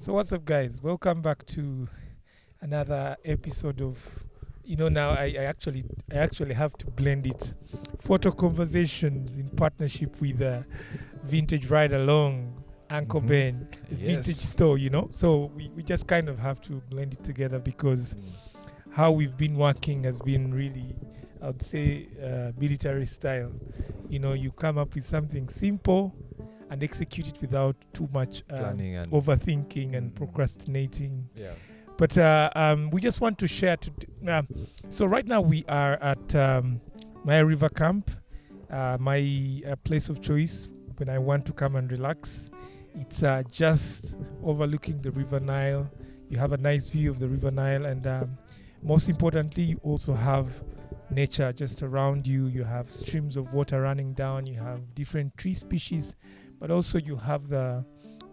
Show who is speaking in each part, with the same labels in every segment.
Speaker 1: So what's up, guys? Welcome back to another episode of. Now I actually have to blend it. Photo conversations in partnership with Vintage Ride Along, Uncle
Speaker 2: Mhm.
Speaker 1: Ben, the vintage
Speaker 2: Yes.
Speaker 1: store. So we just kind of have to blend it together because how we've been working has been really, I would say, military style. You come up with something simple and execute it without too much
Speaker 2: Planning and
Speaker 1: overthinking and
Speaker 2: Mhm.
Speaker 1: procrastinating.
Speaker 2: yeah.
Speaker 1: But we just want to share. So right now we are at Nile River Camp, my place of choice when I want to come and relax. It's just overlooking the River Nile. You have a nice view of the River Nile, and most importantly, you also have nature just around you. You have streams of water running down. You have different tree species, but also you have the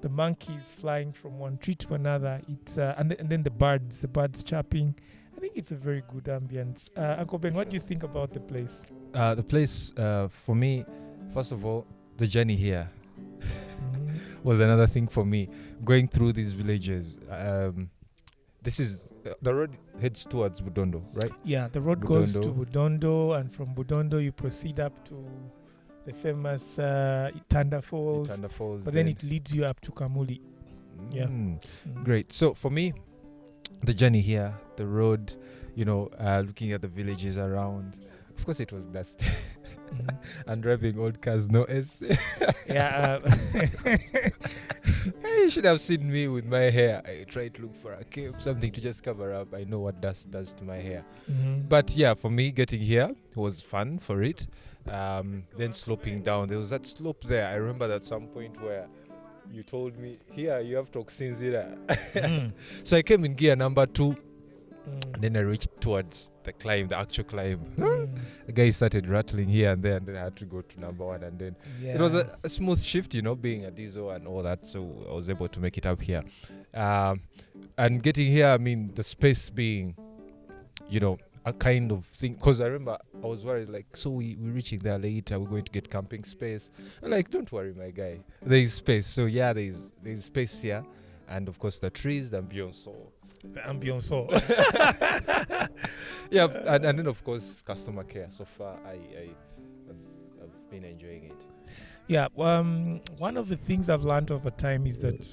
Speaker 1: monkeys flying from one tree to another. It's and then the birds chirping. I think it's a very good ambience. Uncle Ben, what do you think about the place?
Speaker 2: The place for me, first of all, the journey here was another thing for me. Going through these villages. This is the road heads towards Budondo, right?
Speaker 1: Yeah, the road goes to
Speaker 2: Budondo.
Speaker 1: Budondo, and from Budondo you proceed up to the famous Itanda Falls,
Speaker 2: Itanda Falls.
Speaker 1: but then it leads you up to Kamuli. Yeah.
Speaker 2: Great. So for me, the journey here, the road, looking at the villages around. Of course, it was dusty.
Speaker 1: Mhm.
Speaker 2: And driving old cars, no S.
Speaker 1: Yeah.
Speaker 2: You should have seen me with my hair. I tried to look for a cape, something to just cover up. I know what dust does to my hair.
Speaker 1: Mhm.
Speaker 2: But yeah, for me, getting here was fun for it. Then sloping down. There was that slope there. I remember at some point where you told me, here, you have to Oxinzira.
Speaker 1: Mm.
Speaker 2: So I came in gear number 2.
Speaker 1: Mm.
Speaker 2: And then I reached towards the climb, the actual climb.
Speaker 1: Mm.
Speaker 2: The guy started rattling here and there, and then I had to go to number 1. And then
Speaker 1: Yeah.
Speaker 2: it was a smooth shift, being a diesel and all that. So I was able to make it up here. And getting here, I mean, the space being, a kind of thing. Because I remember I was worried, like, so we're reaching there later, we're going to get camping space. I'm like, don't worry, my guy. There is space. So yeah, there's space here. And of course, the trees, the ambience. So
Speaker 1: The ambience.
Speaker 2: yeah, and then of course customer care. So far, I've been enjoying it.
Speaker 1: Yeah. One of the things I've learned over time is that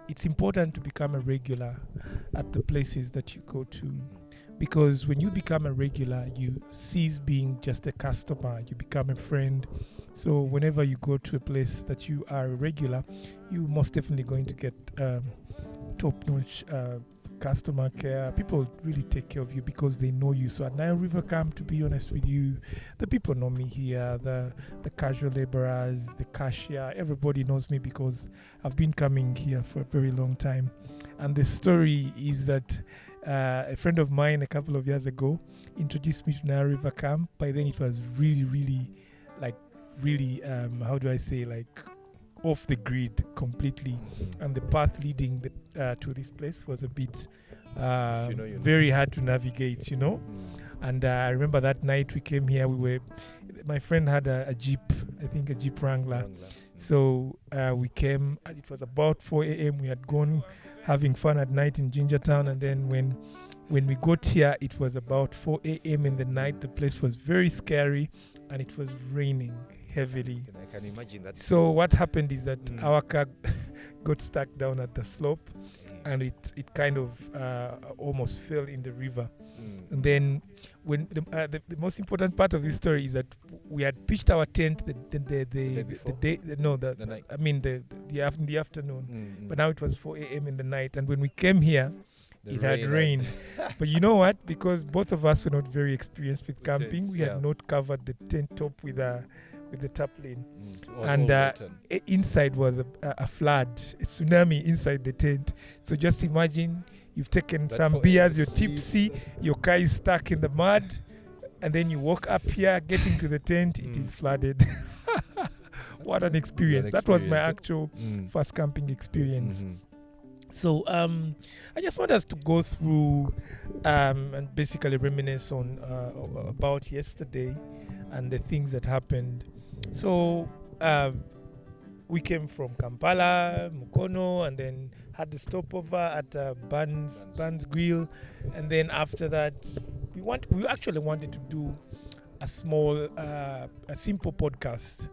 Speaker 1: it's important to become a regular at the places that you go to, because when you become a regular, you cease being just a customer. You become a friend. So whenever you go to a place that you are a regular, you most definitely going to get top-notch customer care. People really take care of you because they know you. So at Nile River Camp, to be honest with you, the people know me here, the casual laborers, the cashier, everybody knows me because I've been coming here for a very long time. And the story is that a friend of mine a couple of years ago introduced me to Nile River Camp. By then it was really how do I say, like, off the grid completely, and the path leading to this place was a bit very hard to navigate, And I remember that night we came here. My friend had a Jeep, I think a Jeep Wrangler. So we came. It was about 4 a.m. We had gone having fun at night in Jinja town, and then when we got here, it was about 4 a.m. in the night. The place was very scary, and it was raining heavily.
Speaker 2: I can imagine that.
Speaker 1: So what happened is that our car got stuck down at the slope, and it kind of almost fell in the river. And then when the most important part of this story is that we had pitched our tent the night. I mean in the afternoon, but now it was 4 a.m. in the night, and when we came here, it had rained. But you know what? Because both of us were not very experienced with camping,
Speaker 2: tents,
Speaker 1: we had not covered the tent top with the tarpaulin.
Speaker 2: And
Speaker 1: Inside was a flood, a tsunami inside the tent. So just imagine you've taken some beers, you're tipsy, your car is stuck in the mud, and then you walk up here, getting to the tent, it is flooded. What an experience. That was my actual first camping experience. So I just want us to go through and basically reminisce on about yesterday and the things that happened. So we came from Kampala, Mukono, and then had the stopover at Buns Grill, and then after that, we actually wanted to do a simple podcast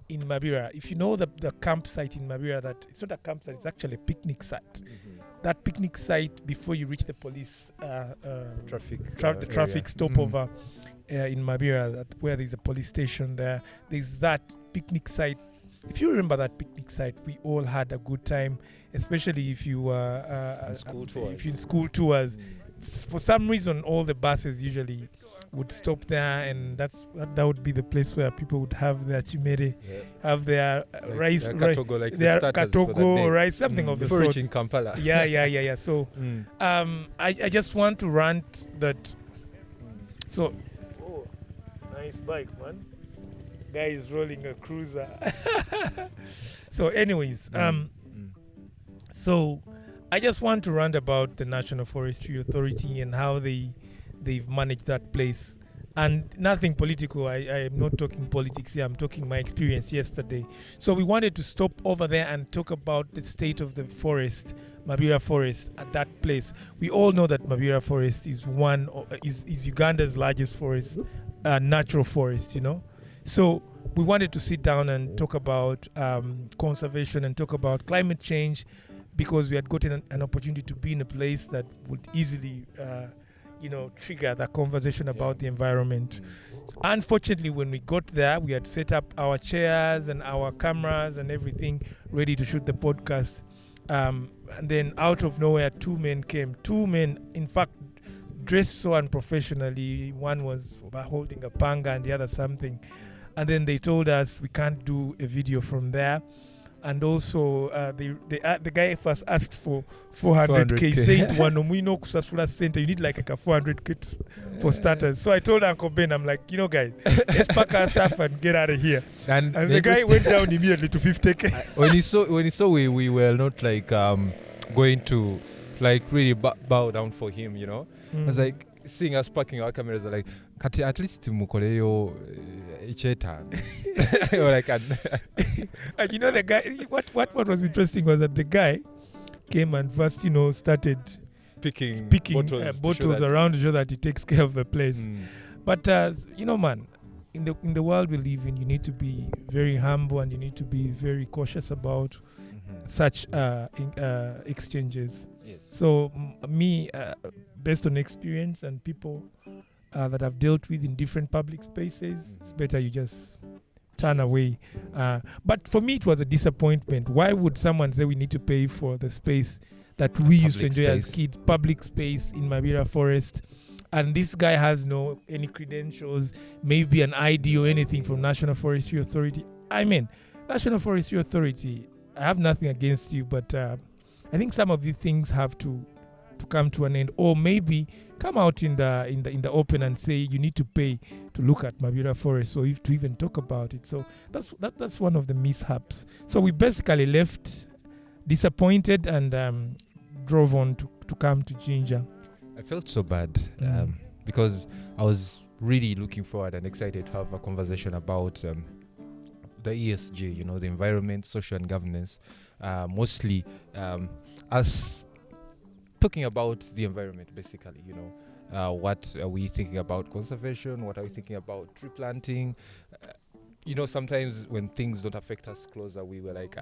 Speaker 1: in Mabira. If you know the campsite in Mabira, that it's not a campsite, it's actually a picnic site. That picnic site before you reach the police traffic stopover in Mabira, where there's a police station there. There's that picnic site. If you remember that picnic site, we all had a good time, especially if you were if you're in school tours. For some reason, all the buses usually would stop there, and that would be the place where people would have their chimere, have their rice,
Speaker 2: katogo, like
Speaker 1: their
Speaker 2: the
Speaker 1: katogo, rice, something of the
Speaker 2: before
Speaker 1: sort.
Speaker 2: reaching Kampala.
Speaker 1: Yeah. So, I just want to rant that. So, nice bike, man. Guy is rolling a cruiser. So, anyways, so I just want to rant about the National Forestry Authority and how they've managed that place. And nothing political. I am not talking politics here. I'm talking my experience yesterday. So we wanted to stop over there and talk about the state of the forest, Mabira Forest, at that place. We all know that Mabira Forest is is Uganda's largest forest, natural forest, you know. So we wanted to sit down and talk about conservation and talk about climate change, because we had gotten an opportunity to be in a place that would easily trigger that conversation about the environment. Unfortunately, when we got there, we had set up our chairs and our cameras and everything ready to shoot the podcast. And then out of nowhere, two men came. Two men, in fact, dressed so unprofessionally. One was holding a panga and the other something. And then they told us we can't do a video from there. And also, the guy first asked for 400k, saying wanomwino kusasula center, you need like a 400k for starters. So I told Uncle Ben, I'm like, guys, let's pack our stuff and get out of here. And the guy went down immediately to 50k.
Speaker 2: When he saw we were not like going to like really bow down for him, I was like, seeing us parking our cameras, like, kati at least mukoleyo icheta.
Speaker 1: And the guy, what was interesting was that the guy came and first, started picking bottles around to show that he takes care of the place. But man, in the world we live in, you need to be very humble and you need to be very cautious about such exchanges. Yes. So me, based on experience and people that I've dealt with in different public spaces, it's better you just turn away. But for me, it was a disappointment. Why would someone say we need to pay for the space that we used to enjoy as kids, public space in Mabira Forest? And this guy has any credentials, maybe an ID or anything from National Forestry Authority. I mean, National Forestry Authority, I have nothing against you, but I think some of these things have to come to an end, or maybe come out in the open and say you need to pay to look at Mabira Forest, or to even talk about it. So that's one of the mishaps. So we basically left disappointed and drove on to come to Jinja.
Speaker 2: I felt so bad because I was really looking forward and excited to have a conversation about the ESG, the environment, social and governance, mostly us talking about the environment, basically, what are we thinking about conservation? What are we thinking about tree planting? Sometimes when things don't affect us closer, we were like,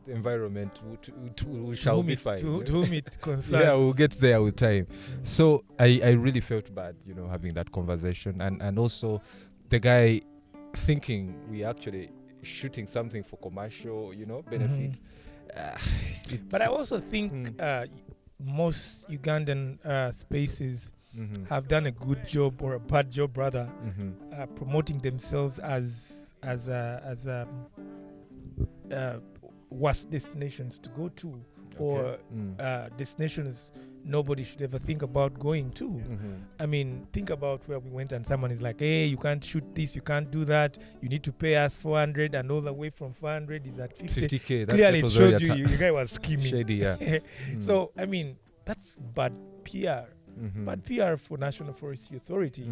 Speaker 2: the environment we shall be fine.
Speaker 1: To whom it concerns.
Speaker 2: Yeah, we'll get there with time. So I really felt bad, having that conversation. And also the guy thinking we actually shooting something for commercial, benefit.
Speaker 1: But I also think most Ugandan spaces have done a good job, or a bad job rather, promoting themselves as worst destinations to go to, or destinations nobody should ever think about going to. I mean, think about where we went and someone is like, hey, you can't shoot this, you can't do that, you need to pay us 400, and all the way from 400 is at 50k. Clearly it showed you guys were scheming.
Speaker 2: Shady, yeah.
Speaker 1: So, I mean, that's bad PR. Bad PR for National Forestry Authority.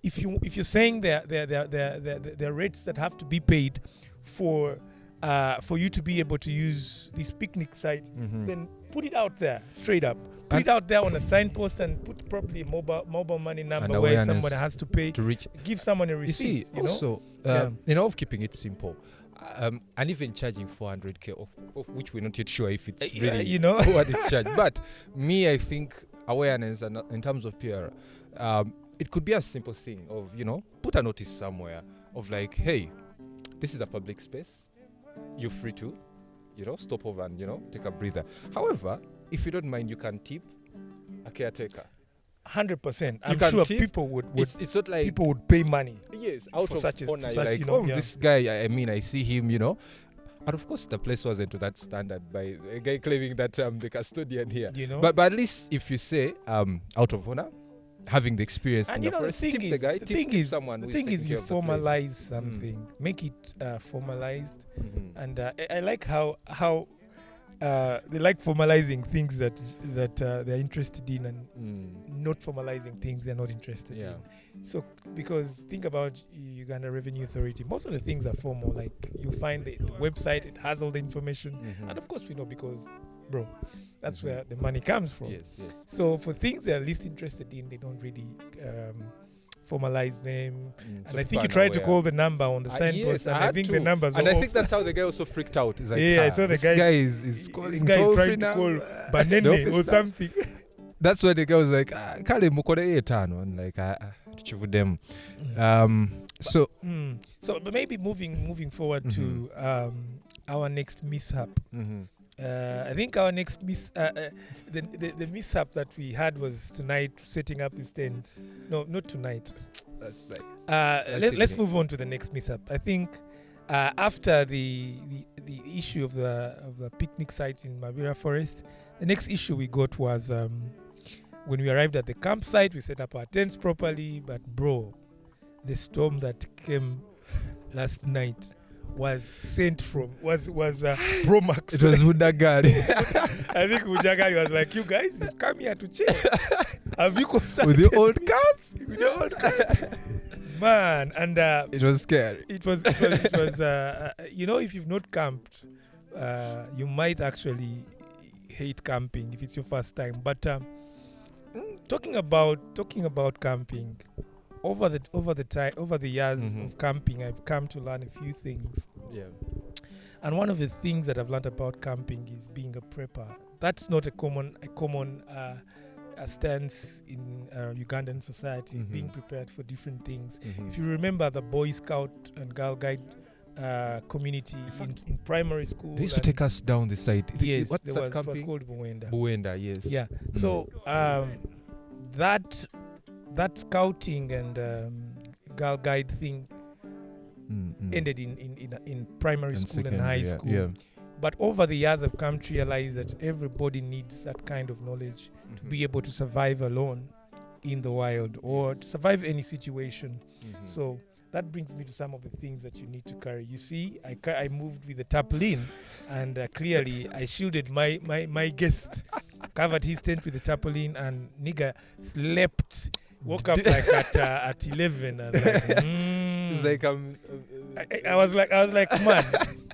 Speaker 1: If you're saying there are rates that have to be paid for you to be able to use this picnic site, then put it out there straight up. Put it out there on a signpost and put probably a mobile money number where someone has to pay
Speaker 2: to reach.
Speaker 1: Give someone a receipt.
Speaker 2: You see, of keeping it simple, and even charging 400k, of which we're not yet sure if it's really what it's charged. But I think awareness and in terms of PR, it could be a simple thing of put a notice somewhere of like, hey, this is a public space. You're free to, stop over and, take a breather. However, if you don't mind, you can tip a caretaker.
Speaker 1: 100%. I'm sure tip. People would.
Speaker 2: It's not like
Speaker 1: people would pay money.
Speaker 2: Yes, out
Speaker 1: for
Speaker 2: of
Speaker 1: such
Speaker 2: honor.
Speaker 1: Such,
Speaker 2: like, this guy. I see him. And of course, the place wasn't to that standard by a guy claiming that the custodian here. But at least if you say out of honor, having the experience,
Speaker 1: and
Speaker 2: the thing is,
Speaker 1: you formalize something, make it formalized, and I like how they like formalizing things that they're interested in, and not formalizing things they're not interested in. So because think about Uganda Revenue Authority, most of the things are formal. Like you find the website, it has all the information, and of course we know because, bro, that's where the money comes from.
Speaker 2: Yes.
Speaker 1: So for things they're least interested in, they don't really formalize them. And so I think you tried to call the number on the signpost, and I think the numbers.
Speaker 2: And I think that's how the guy also freaked out. He's like,
Speaker 1: I saw the guy
Speaker 2: is calling.
Speaker 1: This guy is trying to call Banene or something.
Speaker 2: That's why the guy was like, "Kale mukore etano," and like, "Chivudem."
Speaker 1: But maybe moving forward to our next mishap. I think our next the mishap that we had was tonight, setting up this tent. No, not tonight.
Speaker 2: That's nice.
Speaker 1: Let's move on to the next mishap. I think after the issue of the picnic site in Mabira Forest, the next issue we got was when we arrived at the campsite. We set up our tents properly, but bro, the storm that came last night was sent from Promax.
Speaker 2: It was Udagari.
Speaker 1: I think Udagari was like, you guys, you come here to check. Have you consulted
Speaker 2: with the old cars?
Speaker 1: With the old cars? Man, and
Speaker 2: it was scary.
Speaker 1: It was if you've not camped, you might actually hate camping if it's your first time. But talking about camping, over the years of camping, I've come to learn a few things.
Speaker 2: Yeah.
Speaker 1: And one of the things that I've learned about camping is being a prepper. That's not a common stance in Ugandan society, being prepared for different things. If you remember the Boy Scout and Girl Guide community in primary school,
Speaker 2: they used to take us down the side.
Speaker 1: Yes,
Speaker 2: what's that
Speaker 1: it was called Buenda.
Speaker 2: Buenda, yes.
Speaker 1: Yeah. So that scouting and Girl Guide thing ended in primary school and high school.
Speaker 2: Yeah.
Speaker 1: But over the years, I've come to realize that everybody needs that kind of knowledge to be able to survive alone in the wild or to survive any situation. So that brings me to some of the things that you need to carry. You see, I moved with the tarpaulin, and clearly I shielded my guest, covered his tent with the tarpaulin, and nigga slept. Woke up like at 11 and
Speaker 2: it's like
Speaker 1: I was like, man,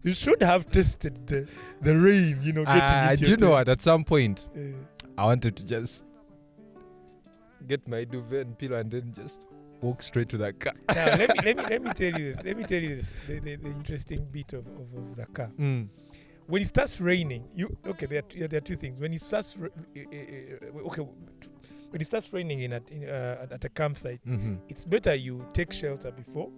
Speaker 1: you should have tested the rain, getting into
Speaker 2: do
Speaker 1: your
Speaker 2: you know
Speaker 1: tent.
Speaker 2: what? At some point, I wanted to just get my duvet and pillow and then just walk straight to that car.
Speaker 1: Now let me tell you this. Let me tell you this. The interesting bit of the car. When it starts raining, there are two things. When it starts when it starts raining at a campsite, it's better you take shelter before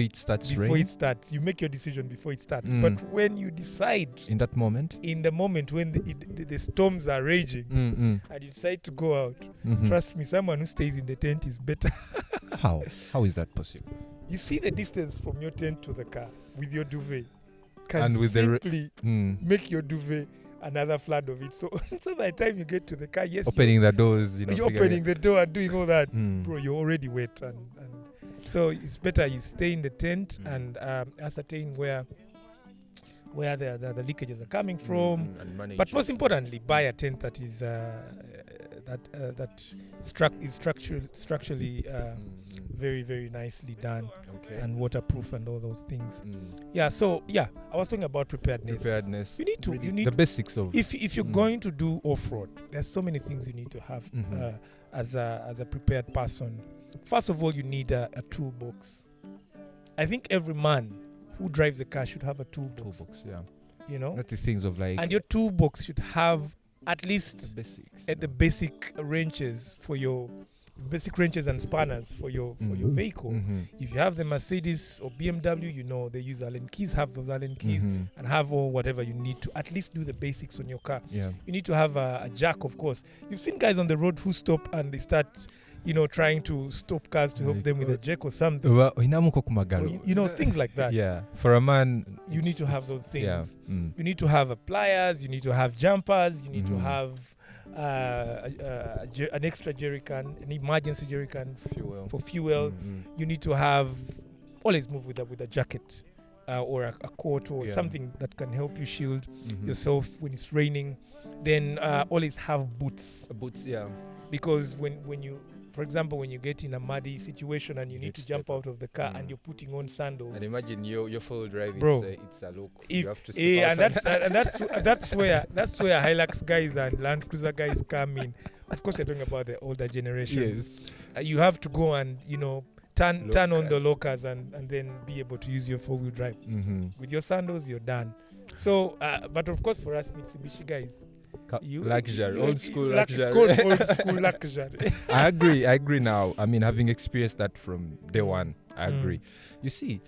Speaker 1: it starts raining. Before it starts, you make your decision before it starts. But when you decide
Speaker 2: in the moment
Speaker 1: when the storms are raging, and you decide to go out, trust me, someone who stays in the tent is better.
Speaker 2: How is that possible?
Speaker 1: You see the distance from your tent to the car with your duvet. Make your duvet another flood of it. So by the time you get to the car, yes,
Speaker 2: opening the doors,
Speaker 1: you're opening the door and doing all that, bro, you're already wet, and so it's better you stay in the tent and ascertain where the leakages are coming from. But most importantly, buy a tent that is structurally very, very nicely done
Speaker 2: Okay.
Speaker 1: and waterproof and all those things.
Speaker 2: Mm.
Speaker 1: Yeah. So yeah, I was talking about preparedness.
Speaker 2: Preparedness.
Speaker 1: You need to.
Speaker 2: Really
Speaker 1: You need
Speaker 2: the basics of.
Speaker 1: if you're
Speaker 2: Mm.
Speaker 1: going to do off-road, there's so many things you need to have
Speaker 2: Mhm.
Speaker 1: as a prepared person. First of all, you need a toolbox. I think every man who drives a car should have a toolbox.
Speaker 2: Toolbox, yeah.
Speaker 1: You know,
Speaker 2: Not the things of like
Speaker 1: and your toolbox should have at
Speaker 2: the
Speaker 1: least
Speaker 2: basics.
Speaker 1: the basic wrenches for your and spanners for your vehicle.
Speaker 2: Mhm.
Speaker 1: If you have the Mercedes or BMW, you know they use Allen keys. Have those Allen keys
Speaker 2: Mhm.
Speaker 1: and have all whatever you need to at least do the basics on your car.
Speaker 2: Yeah.
Speaker 1: You need to have a jack, of course. You've seen guys on the road who stop and they start, trying to stop cars to help
Speaker 2: Like,
Speaker 1: them with a jack or something.
Speaker 2: Well, inamuko
Speaker 1: Or,
Speaker 2: kumagalo.
Speaker 1: things like that.
Speaker 2: Yeah. For a man,
Speaker 1: You need
Speaker 2: it's-
Speaker 1: to have
Speaker 2: it's-
Speaker 1: those things.
Speaker 2: Yeah. Mm.
Speaker 1: You need to have a pliers. You need to have jumpers. You need to
Speaker 2: Mhm.
Speaker 1: have an extra jerry can, an emergency jerry can
Speaker 2: Fuel.
Speaker 1: for fuel.
Speaker 2: Mm,
Speaker 1: You need to have always move with a jacket or a coat or
Speaker 2: Yeah.
Speaker 1: something that can help you shield
Speaker 2: mhm.
Speaker 1: yourself when it's raining. Then always have boots,
Speaker 2: Boots, yeah.
Speaker 1: because when you, for example, when you get in a muddy situation and you
Speaker 2: You
Speaker 1: need
Speaker 2: need
Speaker 1: to
Speaker 2: to
Speaker 1: jump
Speaker 2: step
Speaker 1: out of the car
Speaker 2: Mm.
Speaker 1: and you're putting on sandals.
Speaker 2: And imagine your full drive.
Speaker 1: Bro,
Speaker 2: it's a look.
Speaker 1: If,
Speaker 2: you have to step
Speaker 1: and
Speaker 2: outside.
Speaker 1: that's where Hilux guys and Land Cruiser guys come in. Of course, you're talking about the older generations.
Speaker 2: Yes.
Speaker 1: You have to go and turn on
Speaker 2: Lock.
Speaker 1: the lockers and then be able to use your 4-wheel drive.
Speaker 2: Mm-hmm.
Speaker 1: With your sandals, you're done. So, but of course, for us Mitsubishi guys,
Speaker 2: Luxury, old school luxury.
Speaker 1: It's called old school luxury.
Speaker 2: I agree now. I mean, having experienced that from day one, I agree. You see,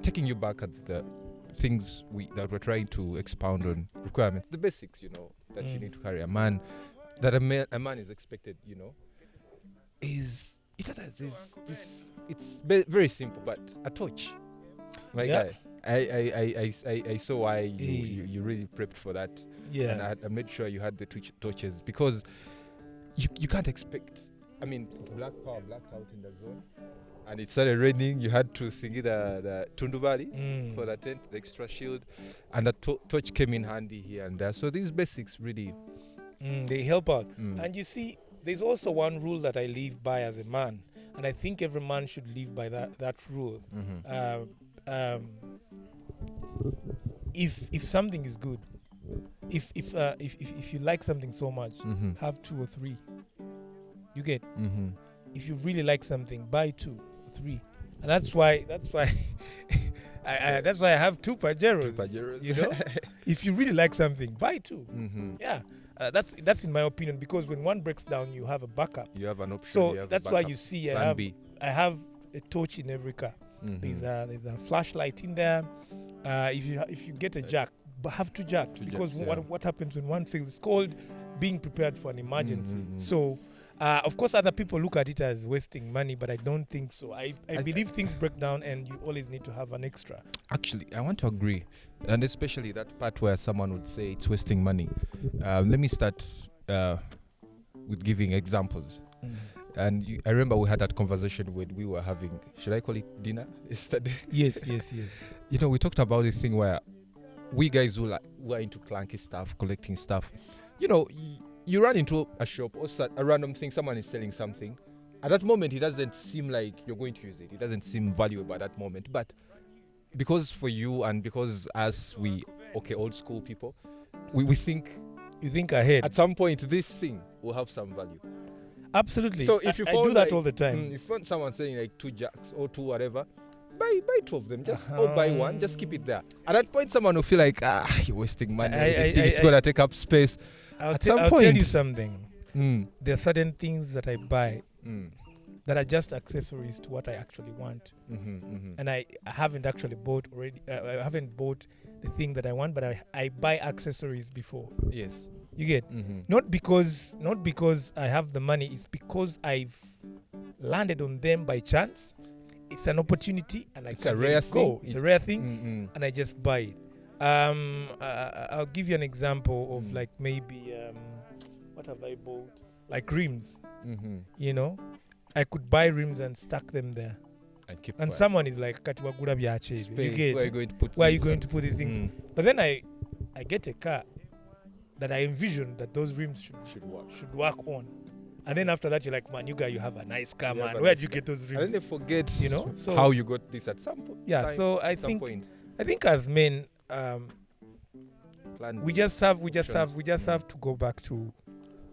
Speaker 2: taking you back at the things that we're trying to expound on, requirements, the basics, that you need to carry. A man is expected, is it's very simple, but a torch. My
Speaker 1: Yeah.
Speaker 2: guy. I saw why you really prepped for that.
Speaker 1: Yeah.
Speaker 2: And I made sure you had the torches, because you can't expect. I mean, blacked out in the zone, and it started raining. You had to think the tundubali for the tent, the extra shield, and the torch came in handy here and there. So these basics really
Speaker 1: They help out.
Speaker 2: Mm.
Speaker 1: And you see, there's also one rule that I live by as a man, and I think every man should live by that rule.
Speaker 2: Mhm.
Speaker 1: If something is good, if you like something so much,
Speaker 2: Mhm.
Speaker 1: have 2 or 3. You get.
Speaker 2: Mhm.
Speaker 1: If you really like something, buy 2 or 3, and that's why I have 2 Pajeros.
Speaker 2: Pajeros.
Speaker 1: If you really like something, buy 2.
Speaker 2: Mhm.
Speaker 1: Yeah, that's in my opinion, because when one breaks down, you have a backup.
Speaker 2: You have an option.
Speaker 1: So
Speaker 2: you have a
Speaker 1: that's why
Speaker 2: backup.
Speaker 1: you see
Speaker 2: Plan B.
Speaker 1: I have a torch in every car.
Speaker 2: Mhm.
Speaker 1: There's a flashlight in there. If you get a jack, but have 2 jacks,
Speaker 2: Two
Speaker 1: because
Speaker 2: jacks, yeah.
Speaker 1: what happens when one fails? It's called being prepared for an emergency.
Speaker 2: Mhm.
Speaker 1: So. Of course, other people look at it as wasting money, but I don't think so. I believe things break down, and you always need to have an extra.
Speaker 2: Actually, I want to agree, and especially that part where someone would say it's wasting money. Let me start with giving examples. And I remember we had that conversation when we were having, should I call it dinner yesterday?
Speaker 1: Yes.
Speaker 2: We talked about this thing where we guys who are into clunky stuff, collecting stuff. You run into a shop or a random thing, someone is selling something. At that moment, it doesn't seem like you're going to use it. It doesn't seem valuable at that moment. But because for you and because us, old school people, we think
Speaker 1: You think ahead.
Speaker 2: at some point this thing will have some value.
Speaker 1: Absolutely.
Speaker 2: So if you
Speaker 1: I do
Speaker 2: found,
Speaker 1: that all the time.
Speaker 2: If you find someone saying like 2 jacks or 2 whatever, buy 2 of them. Or buy 1, just keep it there. At that point, someone will feel like, you're wasting money. I think it's going to take up space.
Speaker 1: I'll
Speaker 2: At some
Speaker 1: tell
Speaker 2: point-
Speaker 1: you something.
Speaker 2: Mm.
Speaker 1: There are certain things that I buy
Speaker 2: Mm.
Speaker 1: that are just accessories to what I actually want,
Speaker 2: Mm-hmm, mm-hmm.
Speaker 1: and I haven't actually bought already. I haven't bought the thing that I want, but I buy accessories before.
Speaker 2: Yes.
Speaker 1: You get.
Speaker 2: Mm-hmm.
Speaker 1: Not because I have the money. It's because I've landed on them by chance. It's an opportunity, and
Speaker 2: It's
Speaker 1: can
Speaker 2: a
Speaker 1: let
Speaker 2: rare
Speaker 1: it go.
Speaker 2: thing.
Speaker 1: It's a rare thing,
Speaker 2: Mm-hmm.
Speaker 1: and I just buy it. I'll give you an example of like maybe what have I bought? Like rims.
Speaker 2: Mm-hmm.
Speaker 1: I could buy rims and stack them there.
Speaker 2: And keep
Speaker 1: And
Speaker 2: quiet.
Speaker 1: someone is like, "Kati wagura byache." You
Speaker 2: Space,
Speaker 1: get
Speaker 2: where are you going to put
Speaker 1: where are you
Speaker 2: this?
Speaker 1: going to put these things?
Speaker 2: Mm.
Speaker 1: But then I get a car that I envisioned that those rims should work on. And then after that, you're like, man, you have a nice car, man. Where'd you get those rims?
Speaker 2: And then they forget,
Speaker 1: so
Speaker 2: how you got this at some point.
Speaker 1: Yeah. So I think as men, we just have to go back to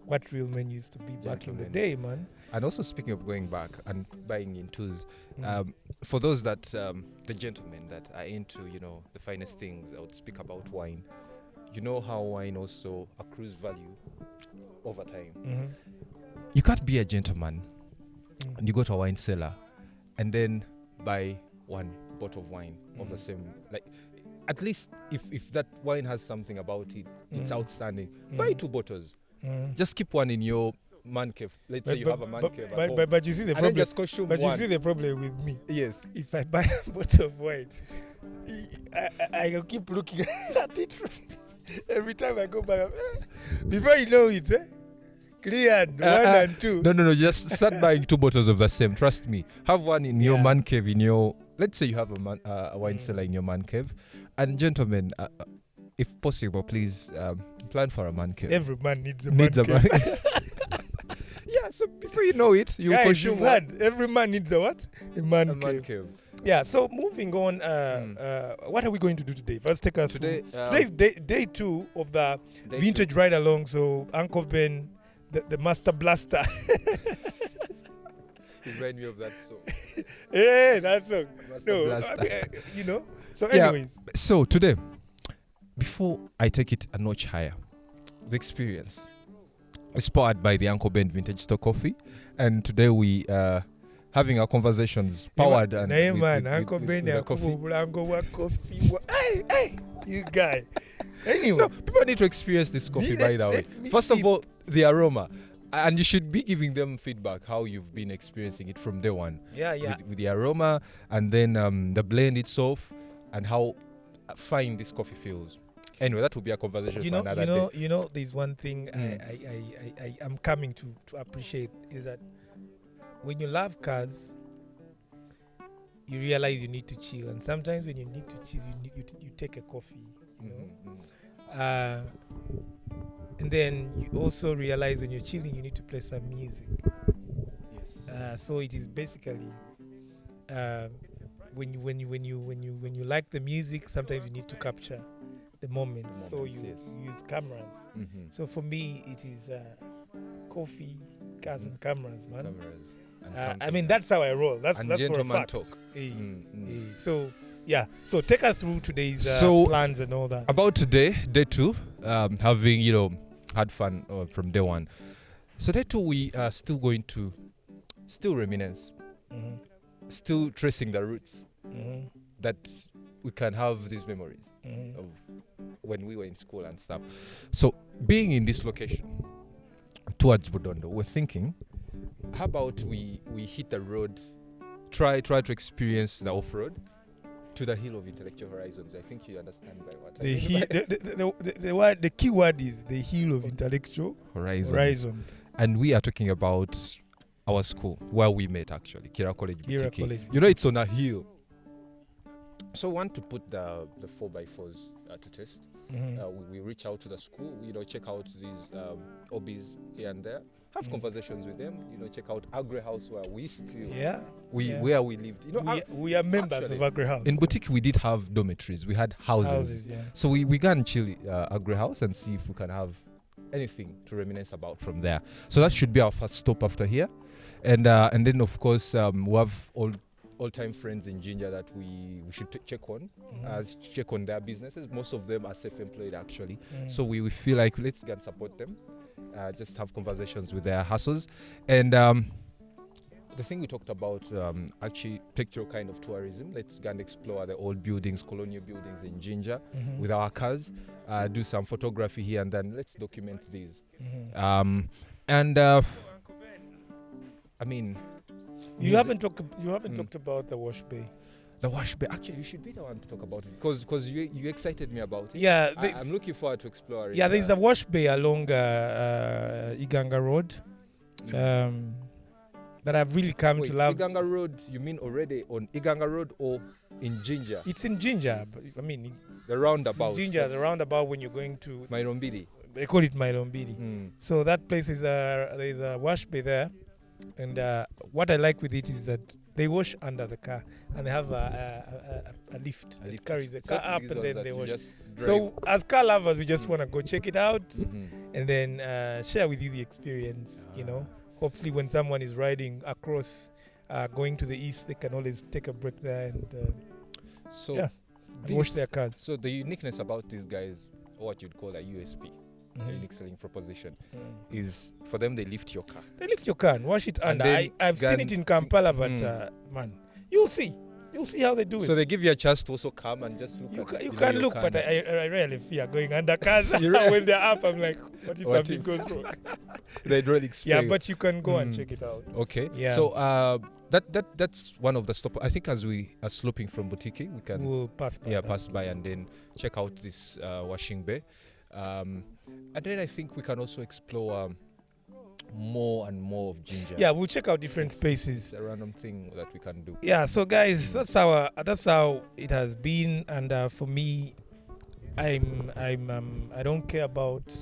Speaker 1: what real men used to be back in the day, man.
Speaker 2: And also, speaking of going back and buying in twos, for those that the gentlemen that are into the finest things, I would speak about wine. You know how wine also accrues value over time.
Speaker 1: Mm-hmm.
Speaker 2: You can't be a gentleman and you go to a wine cellar and then buy one bottle of wine of the same, like, at least if that wine has something about it, it's outstanding. Buy 2 bottles. Just keep one in your man cave. Let's say you have a man cave at home.
Speaker 1: But you see the problem.
Speaker 2: Just consume one.
Speaker 1: You see the problem with me.
Speaker 2: Yes.
Speaker 1: If I buy a bottle of wine, I keep looking at it every time I go back. Before you know it, cleared 1 and 2.
Speaker 2: No. Just start buying 2 bottles of the same. Trust me. Have one in your man cave. Let's say you have a wine cellar in your man cave. And gentlemen, if possible, please plan for a man cave.
Speaker 1: Every man needs a man cave.
Speaker 2: Yeah, so before you know it, you consume one.
Speaker 1: Every man needs a what? A man cave. Yeah, so moving on, what are we going to do today? First, take us
Speaker 2: today.
Speaker 1: Today's day 2 of the vintage ride along. So Uncle Ben, the Master Blaster.
Speaker 2: You remind me of that song.
Speaker 1: Hey, that song.
Speaker 2: Master Blaster.
Speaker 1: So anyways.
Speaker 2: So today, before I take it a notch higher, the experience is powered by the Uncle Ben Vintage Store Coffee. And today we having our conversations powered with the coffee.
Speaker 1: Hey, you guy. Anyway.
Speaker 2: No, people need to experience this coffee, by the way. First of all, the aroma. And you should be giving them feedback how you've been experiencing it from day one.
Speaker 1: Yeah.
Speaker 2: With the aroma and then the blend itself and how fine this coffee feels. Anyway, that will be a conversation for another day.
Speaker 1: There's one thing I am coming to appreciate is that when you love cars, you realize you need to chill, and sometimes when you need to chill, you take a coffee. And then you also realize when you're chilling, you need to play some music.
Speaker 2: Yes.
Speaker 1: So it is basically when you like the music, sometimes you need to capture the moment. So you use cameras. So for me, it is coffee, cars, and cameras, man. I mean, that's how I roll. That's for a fact.
Speaker 2: Talk.
Speaker 1: So yeah. So take us through today's plans and all that.
Speaker 2: About today, day 2, having had fun from day 1. So day 2, we are still going to reminisce, still tracing the roots that we can have these memories of when we were in school and stuff. So being in this location towards Budondo, we're thinking, how about we hit the road, try to experience the off-road to the hill of intellectual horizons. I think you understand by what I mean.
Speaker 1: The key word is the hill of intellectual horizon.
Speaker 2: And we are talking about our school, where we met actually, Kira College Boutique. It's on a hill. So we want to put the 4x4s to test. We reach out to the school, check out these hobbies here and there. Have conversations with them, check out Agri House where we still, where we lived.
Speaker 1: We are members actually, of Agri House.
Speaker 2: In Boutique, we did have dormitories. We had houses. So we can chill Agri House and see if we can have anything to reminisce about from there. So that should be our first stop after here. And then, of course, we have all-time friends in Jinja that we should check on, check on their businesses. Most of them are self-employed, actually. So we feel like let's go and support them. Just have conversations with their hustles. And the thing we talked about, architectural kind of tourism. Let's go and explore the old buildings, colonial buildings in Jinja with our cars, do some photography here, and then let's document these. I mean,
Speaker 1: you haven't talked about the wash bay.
Speaker 2: The wash bay. Actually, you should be the one to talk about it because you excited me about it.
Speaker 1: Yeah,
Speaker 2: I'm looking forward to exploring.
Speaker 1: Yeah, there's a wash bay along Iganga Road that I've really come to love.
Speaker 2: Iganga Road, you mean already on Iganga Road or in Jinja?
Speaker 1: It's in Jinja, but I mean
Speaker 2: the roundabout.
Speaker 1: Jinja, the roundabout when you're going to
Speaker 2: Mairombiri.
Speaker 1: They call it Mailombiri. So that place is there's a wash bay there, and what I like with it is that they wash under the car, and they have a lift that carries the car up, and then they wash. So as car lovers, we just want to go check it out, and then share with you the experience. You know, hopefully when someone is riding across, going to the east, they can always take a break there and wash their cars.
Speaker 2: So the uniqueness about these guys, or what you'd call a USP, a unique selling proposition, is for them they lift your car.
Speaker 1: They lift your car and wash it under. I've seen it in Kampala, but man, you'll see how they do it.
Speaker 2: So they give you a chance to also come and just look.
Speaker 1: You can look, but I really fear going under cars when they're up. I'm like, what if something goes wrong?
Speaker 2: They don't explain.
Speaker 1: Yeah, but you can go and check it out.
Speaker 2: Okay.
Speaker 1: Yeah.
Speaker 2: So that's one of the stop. I think as we are sloping from Boutique, we'll
Speaker 1: pass by.
Speaker 2: Pass by and then check out this washing bay. And then I think we can also explore more and more of Jinja.
Speaker 1: Yeah, we'll check out different spaces.
Speaker 2: It's a random thing that we can do.
Speaker 1: Yeah, so guys, that's how it has been. And for me, I don't care about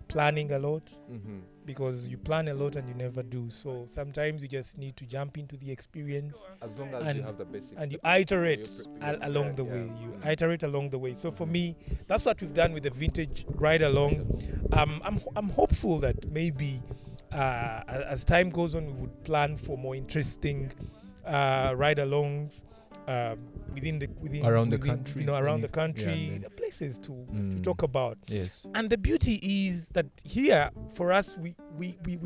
Speaker 1: planning a lot. Because you plan a lot and you never do. So sometimes you just need to jump into the experience.
Speaker 2: As long as you have the basics.
Speaker 1: And you iterate along the way. You iterate along the way. So for me, that's what we've done with the vintage ride along. I'm hopeful that maybe as time goes on, we would plan for more interesting ride alongs. Around the country, around the country, the places to talk about.
Speaker 2: Yes.
Speaker 1: And the beauty is that here, for us, we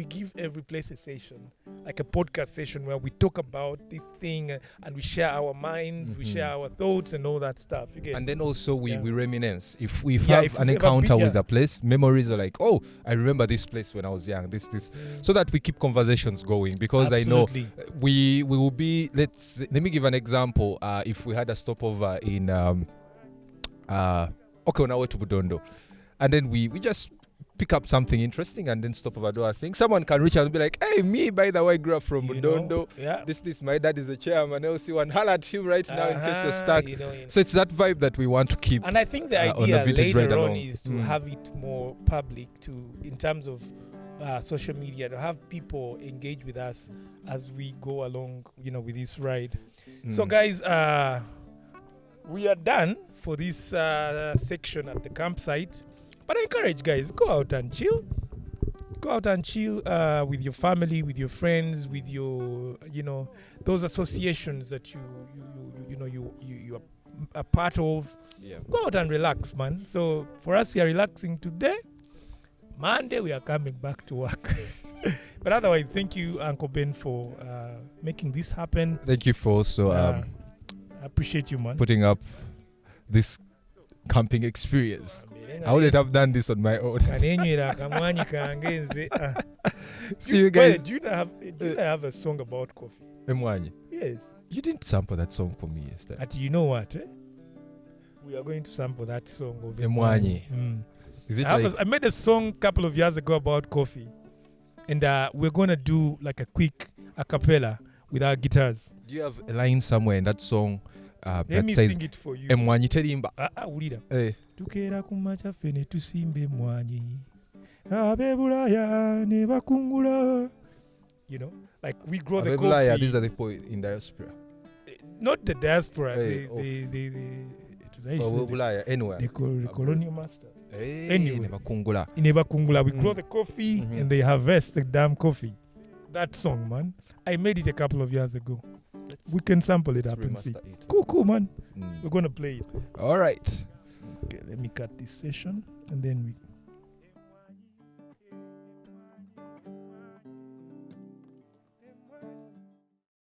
Speaker 1: give every place a session, like a podcast session where we talk about the thing and we share our minds, we share our thoughts and all that stuff.
Speaker 2: And then also we reminisce. If we have an encounter with a place, memories are like, oh, I remember this place when I was young, this. So that we keep conversations going, because
Speaker 1: Absolutely.
Speaker 2: I know we will be, let me give an example. If we had a stopover in on our way to Budondo, and then we just pick up something interesting and then stop over there. I think someone can reach out and be like, hey, me, by the way, grew up from Budondo. This, my dad is a chairman. LC1. Holla at him right now in case you're stuck. So it's that vibe that we want to keep.
Speaker 1: And I think the idea later on is to have it more public, in terms of social media, to have people engage with us as we go along, with this ride. So guys, we are done for this section at the campsite. But I encourage guys, go out and chill. Go out and chill with your family, with your friends, with your, those associations that you are a part of.
Speaker 2: Yeah.
Speaker 1: Go out and relax, man. So for us, we are relaxing today. Monday, we are coming back to work. But otherwise, thank you, Uncle Ben, for making this happen.
Speaker 2: Thank you for also
Speaker 1: I appreciate you, man.
Speaker 2: Putting up this camping experience. I wouldn't have done this on my own. See you guys.
Speaker 1: Do you have a song about coffee?
Speaker 2: Emwanyi.
Speaker 1: Yes.
Speaker 2: You didn't sample that song for me yesterday.
Speaker 1: And you know what? We are going to sample that song of
Speaker 2: Emwanyi. Is it
Speaker 1: I made a song a couple of years ago about coffee. And we're going to do like a quick a cappella with our guitars.
Speaker 2: Do you have a line somewhere in that song
Speaker 1: Let me sing it for you.
Speaker 2: Emwanyi terimba.
Speaker 1: Ulira.
Speaker 2: Hey.
Speaker 1: Tukera kumacha fene tusimbe emwanyi. Abe bulaya ne bakungula. Like we grow the coffee.
Speaker 2: These are the people in diaspora.
Speaker 1: Not the diaspora.
Speaker 2: Hey, anywhere.
Speaker 1: The colonial masters.
Speaker 2: Hey,
Speaker 1: anyway, in Nebakungula, we grow the coffee and they harvest the damn coffee. That song, man, I made it a couple of years ago. We can sample it up and see. Cool, man. We're gonna play it.
Speaker 2: All right.
Speaker 1: Okay, let me cut this session and then we